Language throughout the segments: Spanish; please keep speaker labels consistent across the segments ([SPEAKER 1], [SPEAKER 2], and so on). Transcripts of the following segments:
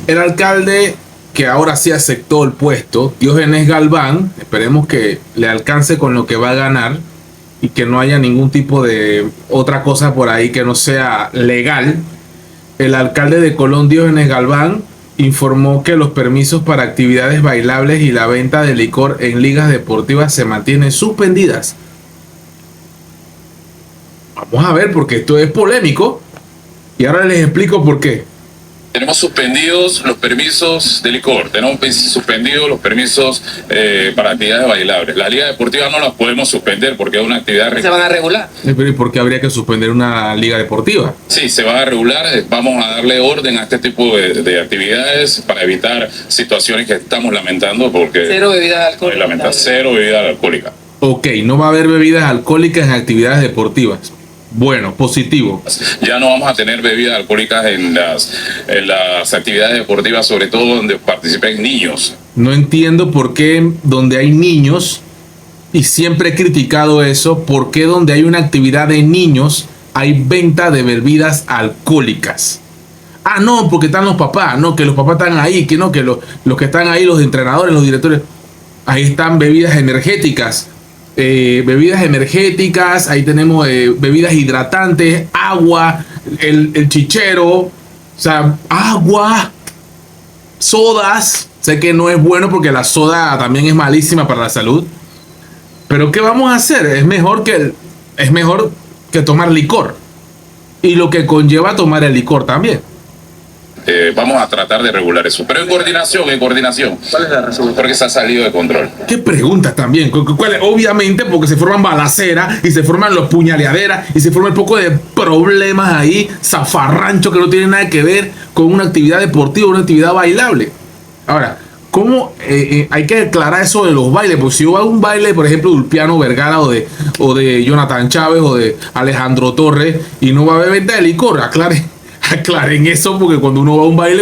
[SPEAKER 1] El alcalde que ahora sí aceptó el puesto, Diógenes Galván, esperemos que le alcance con lo que va a ganar y que no haya ningún tipo de otra cosa por ahí que no sea legal. El alcalde de Colón, Diógenes Galván, informó que los permisos para actividades bailables y la venta de licor en ligas deportivas se mantienen suspendidas. Vamos a ver, porque esto es polémico y ahora les explico por qué.
[SPEAKER 2] Tenemos suspendidos los permisos de licor, tenemos suspendidos los permisos para actividades bailables. Las ligas deportivas no las podemos suspender porque es una actividad...
[SPEAKER 3] ¿Se van a regular?
[SPEAKER 1] ¿Y por qué habría que suspender una liga deportiva?
[SPEAKER 2] Sí, se va a regular, vamos a darle orden a este tipo de actividades para evitar situaciones que estamos lamentando porque...
[SPEAKER 3] Cero bebidas alcohólicas.
[SPEAKER 2] Cero bebidas alcohólicas.
[SPEAKER 1] Ok, no va a haber bebidas alcohólicas en actividades deportivas. Bueno, positivo.
[SPEAKER 2] Ya no vamos a tener bebidas alcohólicas en las actividades deportivas, sobre todo donde participen niños.
[SPEAKER 1] No entiendo por qué donde hay niños, y siempre he criticado eso, por qué donde hay una actividad de niños hay venta de bebidas alcohólicas. Ah, no, porque están los papás, no, que los papás están ahí, que no, que los que están ahí, los entrenadores, los directores, ahí están bebidas energéticas. Ahí tenemos bebidas hidratantes, agua, el chichero, o sea, agua, sodas. Sé que no es bueno porque la soda también es malísima para la salud, pero ¿qué vamos a hacer? Es mejor que tomar licor y lo que conlleva tomar el licor también.
[SPEAKER 2] Vamos a tratar de regular eso, pero en coordinación.
[SPEAKER 3] ¿Cuál es la razón?
[SPEAKER 2] Porque se ha salido de control.
[SPEAKER 1] ¿Qué preguntas también? Obviamente porque se forman balaceras y se forman los puñaleaderas y se forman un poco de problemas ahí, zafarrancho que no tiene nada que ver con una actividad deportiva, una actividad bailable. Ahora, ¿cómo hay que aclarar eso de los bailes? Porque si yo hago un baile, por ejemplo, de Ulpiano Vergara o de Jonathan Chávez o de Alejandro Torres y no va a haber venta de licor, aclaren eso, porque cuando uno va a un baile,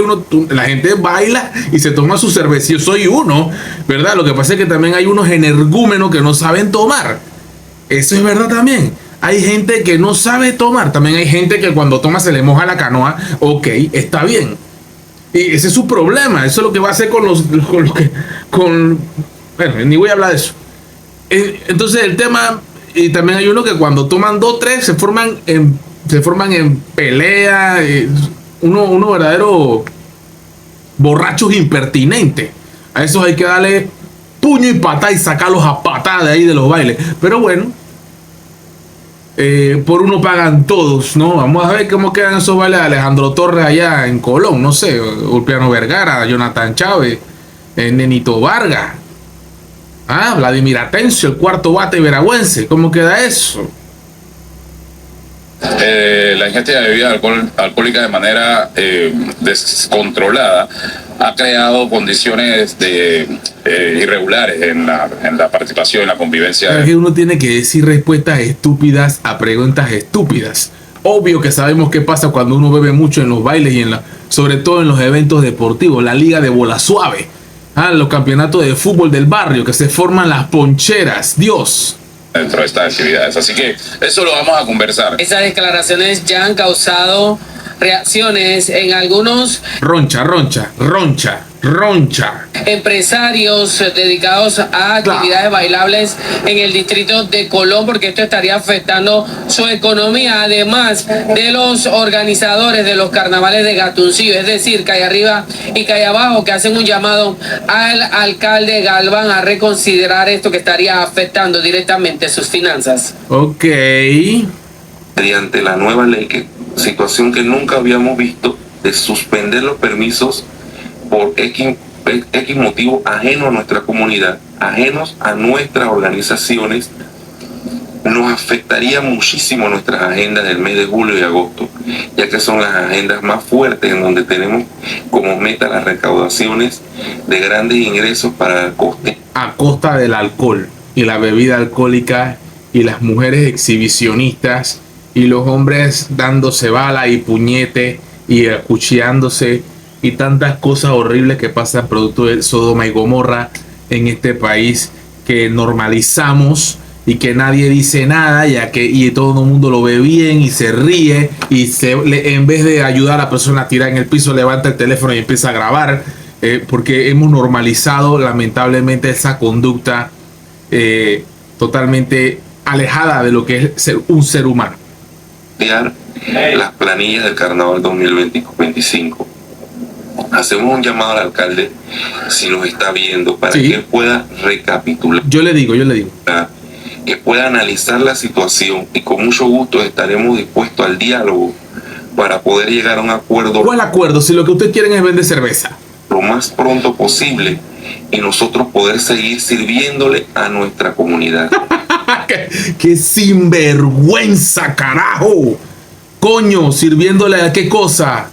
[SPEAKER 1] la gente baila y se toma su cervecillo. Soy uno, ¿verdad? Lo que pasa es que también hay unos energúmenos que no saben tomar. Eso es verdad también. Hay gente que no sabe tomar. También hay gente que cuando toma se le moja la canoa. Ok, está bien. Y ese es su problema. Eso es lo que va a hacer con bueno, ni voy a hablar de eso. Entonces el tema, y también hay uno que cuando toman 2, 3 se forman en pelea, uno verdadero borrachos impertinentes. A esos hay que darle puño y patada y sacarlos a patada de ahí de los bailes. Pero bueno, por uno pagan todos, ¿no? Vamos a ver cómo quedan esos bailes de Alejandro Torres allá en Colón, no sé, Ulpiano Vergara, Jonathan Chávez, Nenito Vargas, Vladimir Atencio, el cuarto bate veragüense. ¿Cómo queda eso?
[SPEAKER 2] La ingesta de bebidas alcohólicas de manera descontrolada ha creado condiciones irregulares en la participación, en la convivencia.
[SPEAKER 1] Es que uno tiene que decir respuestas estúpidas a preguntas estúpidas. Obvio que sabemos qué pasa cuando uno bebe mucho en los bailes y sobre todo en los eventos deportivos, la liga de bola suave, los campeonatos de fútbol del barrio, que se forman las poncheras, Dios.
[SPEAKER 2] Dentro de estas actividades, así que eso lo vamos a conversar.
[SPEAKER 3] Esas declaraciones ya han causado reacciones en algunos
[SPEAKER 1] roncha
[SPEAKER 3] empresarios dedicados a actividades bailables en el distrito de Colón, porque esto estaría afectando su economía, además de los organizadores de los carnavales de Gatuncillo, es decir, Calle Arriba y Calle Abajo, que hacen un llamado al alcalde Galván a reconsiderar esto que estaría afectando directamente sus finanzas.
[SPEAKER 1] Ok.
[SPEAKER 4] Mediante la nueva ley, situación que nunca habíamos visto, de suspender los permisos por X motivo ajeno a nuestra comunidad, ajenos a nuestras organizaciones, nos afectaría muchísimo nuestras agendas del mes de julio y agosto, ya que son las agendas más fuertes en donde tenemos como meta las recaudaciones de grandes ingresos para el coste.
[SPEAKER 1] A costa del alcohol y la bebida alcohólica y las mujeres exhibicionistas y los hombres dándose bala y puñete y acuchillándose y tantas cosas horribles que pasan producto de Sodoma y Gomorra en este país, que normalizamos y que nadie dice nada, y todo el mundo lo ve bien y se ríe, y en vez de ayudar a la persona a tirar en el piso, levanta el teléfono y empieza a grabar, porque hemos normalizado lamentablemente esa conducta totalmente alejada de lo que es ser un ser humano.
[SPEAKER 4] Las planillas del Carnaval 2025. Hacemos un llamado al alcalde, si nos está viendo, para que él pueda recapitular.
[SPEAKER 1] Yo le digo.
[SPEAKER 4] Que pueda analizar la situación, y con mucho gusto estaremos dispuestos al diálogo para poder llegar a un acuerdo.
[SPEAKER 1] ¿Cuál acuerdo? Si lo que ustedes quieren es vender cerveza.
[SPEAKER 4] Lo más pronto posible, y nosotros poder seguir sirviéndole a nuestra comunidad.
[SPEAKER 1] ¡Qué sinvergüenza, carajo! Coño, sirviéndole a qué cosa?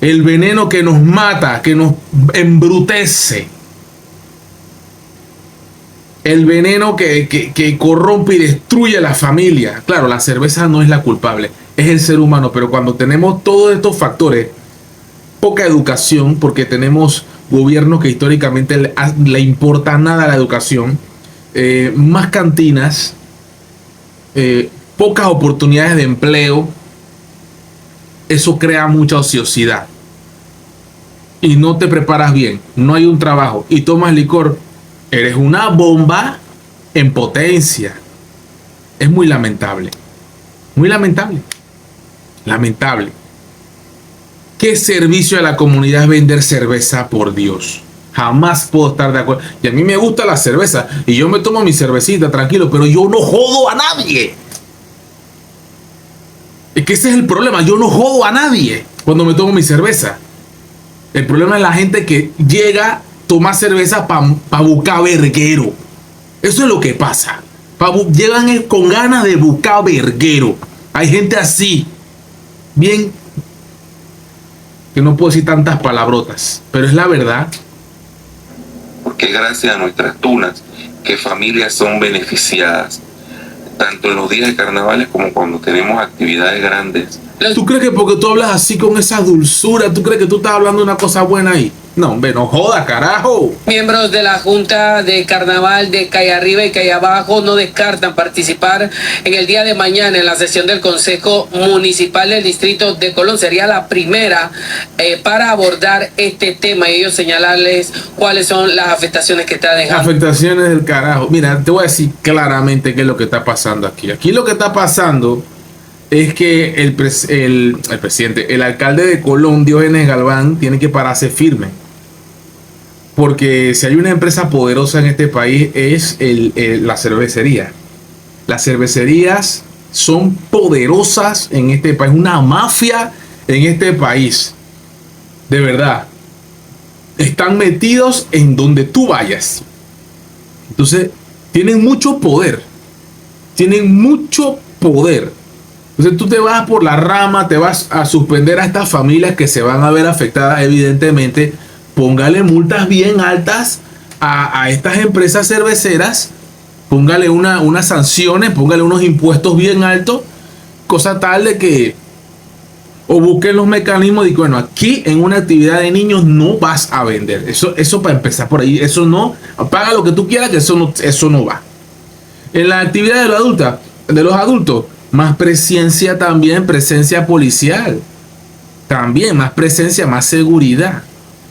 [SPEAKER 1] El veneno que nos mata, que nos embrutece. El veneno que corrompe y destruye la familia. Claro, la cerveza no es la culpable, es el ser humano. Pero cuando tenemos todos estos factores, poca educación, porque tenemos gobiernos que históricamente le importa nada la educación, más cantinas, pocas oportunidades de empleo, eso crea mucha ociosidad. Y no te preparas bien, no hay un trabajo y tomas licor, eres una bomba en potencia. Es muy lamentable. Muy lamentable. Lamentable. ¿Qué servicio a la comunidad es vender cerveza, por Dios? Jamás puedo estar de acuerdo. Y a mí me gusta la cerveza y yo me tomo mi cervecita tranquilo, pero yo no jodo a nadie. Es que ese es el problema. Yo no jodo a nadie cuando me tomo mi cerveza. El problema es la gente que llega, toma cerveza para buscar verguero. Eso es lo que pasa. Llegan con ganas de buscar verguero. Hay gente así. Bien. Que no puedo decir tantas palabrotas, pero es la verdad.
[SPEAKER 4] Porque gracias a nuestras tunas, que familias son beneficiadas, tanto en los días de carnavales como cuando tenemos actividades grandes.
[SPEAKER 1] ¿Tú crees que porque tú hablas así con esa dulzura, tú crees que tú estás hablando de una cosa buena ahí? No, hombre, no joda, carajo.
[SPEAKER 3] Miembros de la Junta de Carnaval de Calle Arriba y Calle Abajo no descartan participar en el día de mañana en la sesión del Consejo Municipal del Distrito de Colón. Sería la primera para abordar este tema y ellos señalarles cuáles son las afectaciones que está dejando.
[SPEAKER 1] Afectaciones del carajo. Mira, te voy a decir claramente qué es lo que está pasando aquí. Aquí lo que está pasando es que el presidente, el alcalde de Colón, Diógenes Galván, tiene que pararse firme. Porque si hay una empresa poderosa en este país es la cervecería. Las cervecerías son poderosas en este país. Una mafia en este país. De verdad. Están metidos en donde tú vayas. Entonces, tienen mucho poder. Tienen mucho poder. Entonces tú te vas por la rama, te vas a suspender a estas familias que se van a ver afectadas evidentemente. Póngale multas bien altas a estas empresas cerveceras, póngale unas sanciones, póngale unos impuestos bien altos, cosa tal de que, o busquen los mecanismos de que, bueno, aquí en una actividad de niños no vas a vender. Eso para empezar por ahí, eso no, paga lo que tú quieras, que eso no va. En la actividad de los adultos, más presencia también, presencia policial. También más presencia, más seguridad.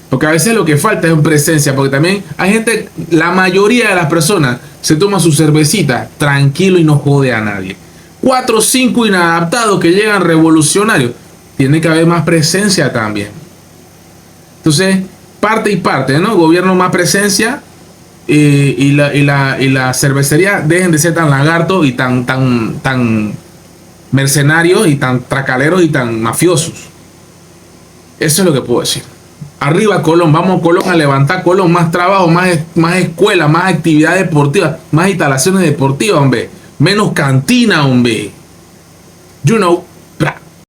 [SPEAKER 1] Porque a veces lo que falta es presencia, porque también hay gente, la mayoría de las personas se toma su cervecita tranquilo y no jode a nadie. 4 o 5 inadaptados que llegan revolucionarios. Tiene que haber más presencia también. Entonces, parte y parte, ¿no? Gobierno más presencia y la cervecería dejen de ser tan lagartos y tan mercenarios y tan tracaleros y tan mafiosos. Eso es lo que puedo decir. Arriba Colón, vamos Colón a levantar Colón, más trabajo, más escuela, más actividad deportiva, más instalaciones deportivas, hombre, menos cantina, hombre. You know.